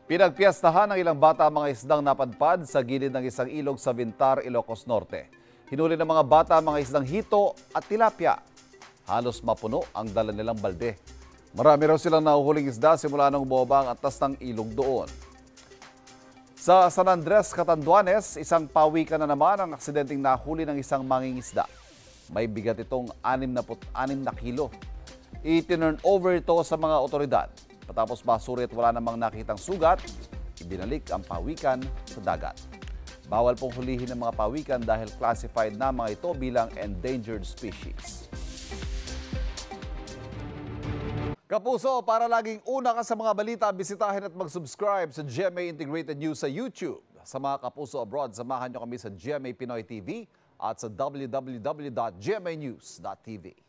Pinagpiyastahan ng ilang bata ang mga isdang napadpad sa gilid ng isang ilog sa Vintar, Ilocos Norte. Hinuli ng mga bata ang mga isdang hito at tilapia. Halos mapuno ang dala nilang balde. Marami raw silang nahuhuling isda simula nung bumaba ang antas ng ilog doon. Sa San Andres, Catanduanes, isang pawikan na naman ang aksidenteng nahuli ng isang mangingisda. May bigat itong 66 na kilo. I-turn over ito sa mga otoridad. Patapos masuri at wala namang nakitang sugat, ibinalik ang pawikan sa dagat. Bawal pong hulihin ng mga pawikan dahil classified na mga ito bilang endangered species. Kapuso, para laging una ka sa mga balita, bisitahin at mag-subscribe sa GMA Integrated News sa YouTube. Sa mga kapuso abroad, samahan nyo kami sa GMA Pinoy TV at sa www.gmanews.tv.